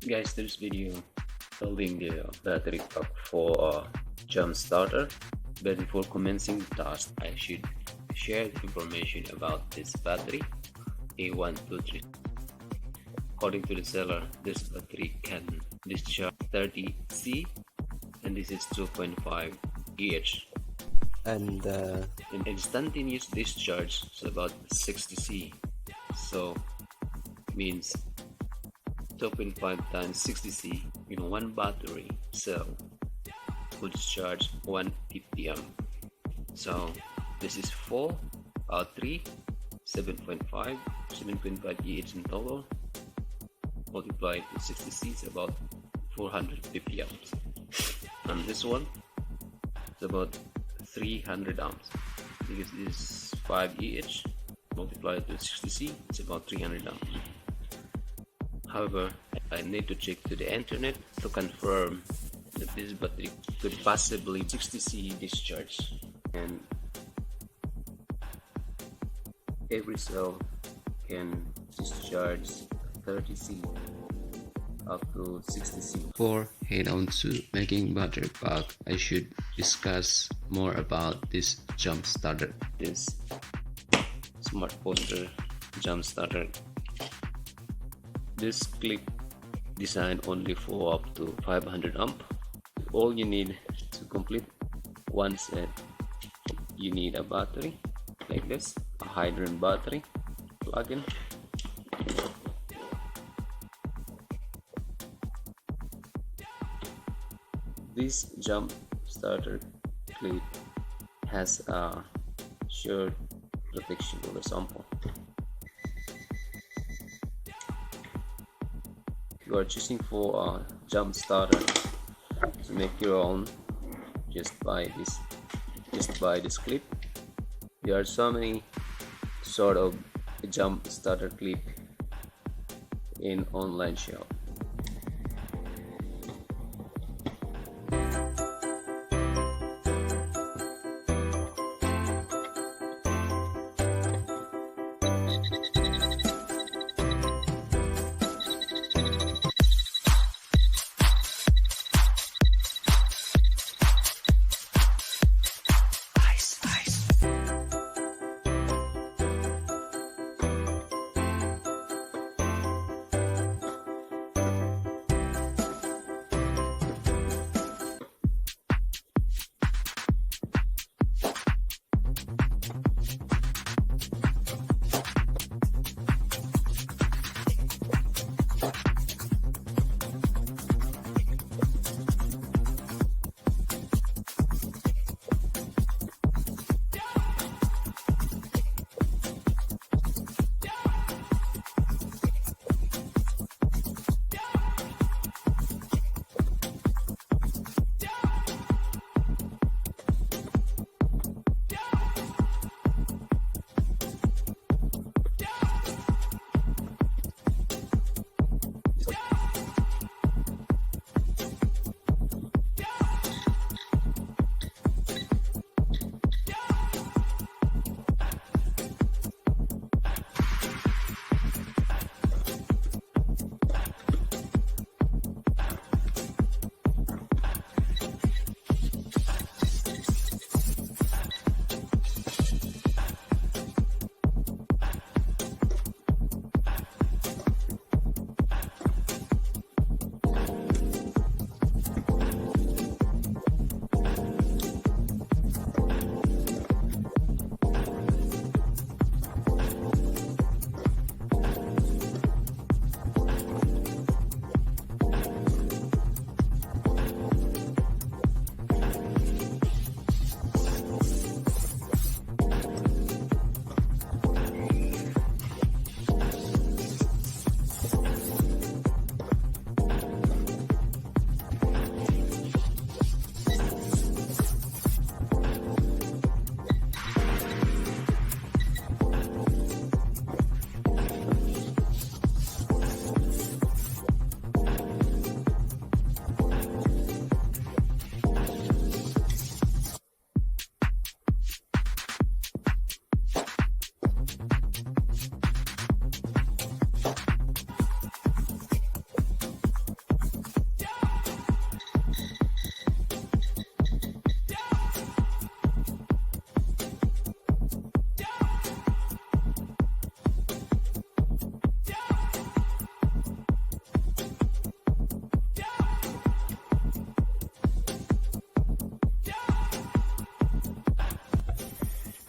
Guys, this video building the battery pack for a jump starter. But before commencing the task, I should share the information about this battery A123. According to the seller, this battery can discharge 30C and this is 2.5 EH. And in instantaneous discharge is about 60C, so means 2.5 times 60C in one battery cell would discharge 150 amp. So this is 4 3 7.5 EH in total, multiplied with 60C is about 450 amps, and this one is about 300 amps because this is 5 EH multiplied with 60C, it's about 300 amps. However, I need to check to the internet to confirm that this battery could possibly 60C discharge, and every cell can discharge 30C up to 60C. Before head on to making battery pack, I should discuss more about this jump starter. This smart poster jump starter. This clip designed only for up to 500 amp. All you need to complete one set, you need a battery like this, a hydrogen battery plug-in. This jump starter clip has a shirt protection over sample. If you are choosing for a jump starter to make your own, just buy this clip. There are so many sort of jump starter clip in online shop.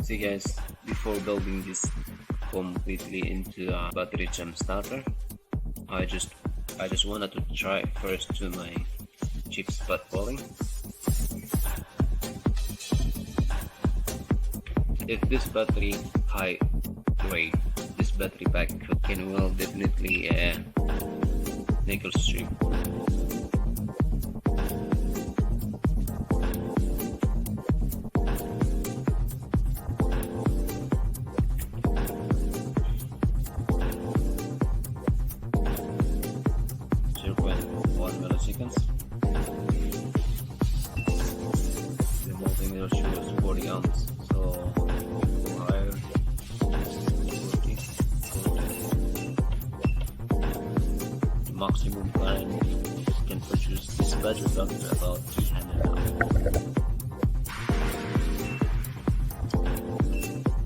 See guys, before building this completely into a battery jump starter, I just wanted to try first to my chip spot bowling. If this battery high grade, this battery pack can well definitely nickel stream. Milliseconds. The multimeter shows 40 amps, so go higher. 40. The maximum time can produce this battery pack to about 300 amps.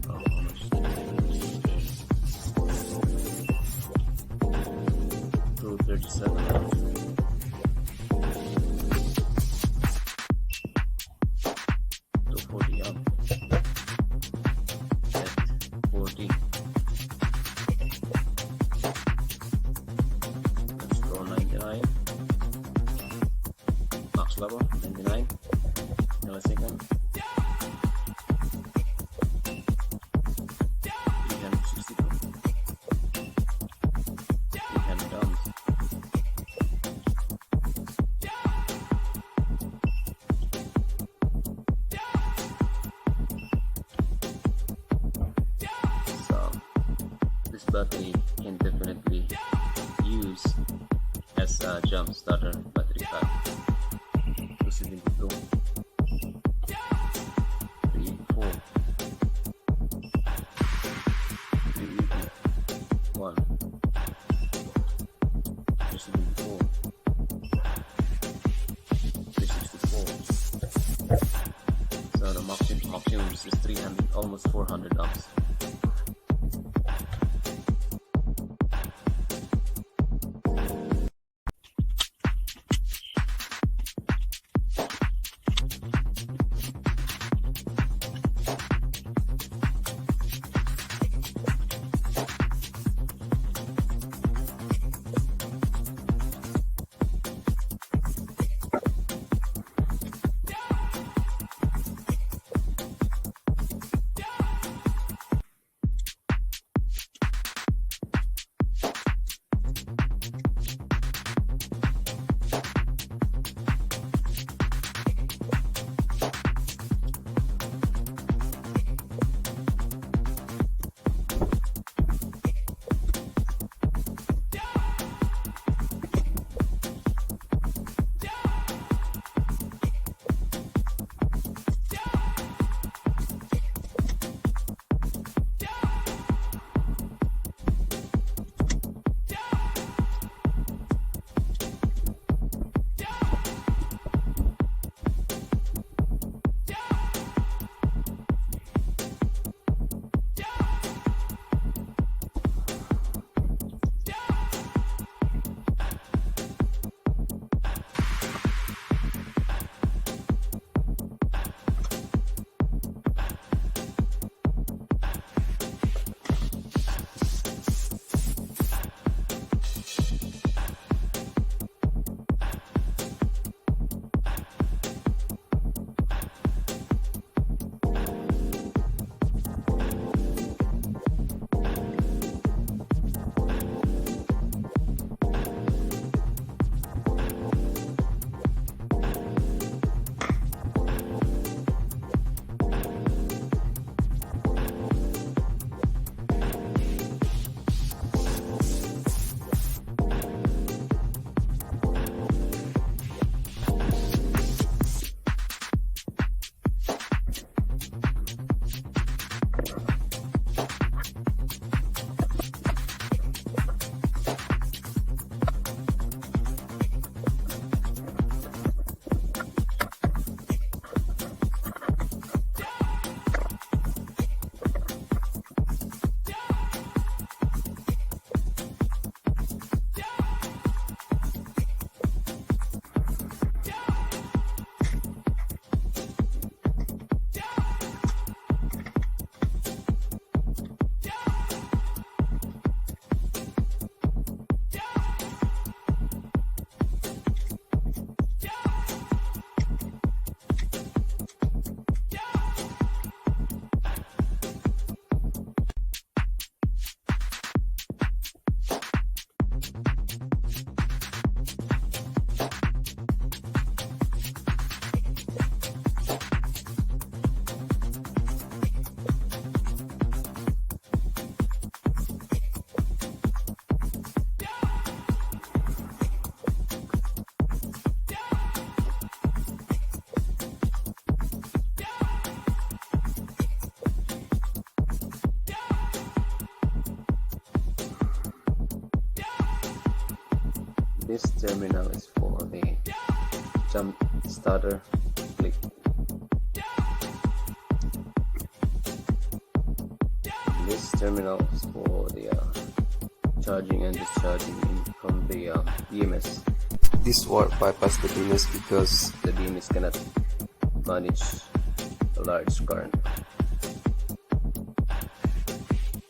How much is that? 237 amps. 40 amp at 40. Let's go 99. Max level 99 milliseconds. 362. 300 amps. This battery can definitely use as a jump starter battery pack. 272, 384, 381, 374, 364. So the maximum is 300, almost 400 amps. this terminal is for the jump starter. Click. This terminal is for the charging and discharging from the BMS. This wire bypass the BMS because the BMS cannot manage a large current.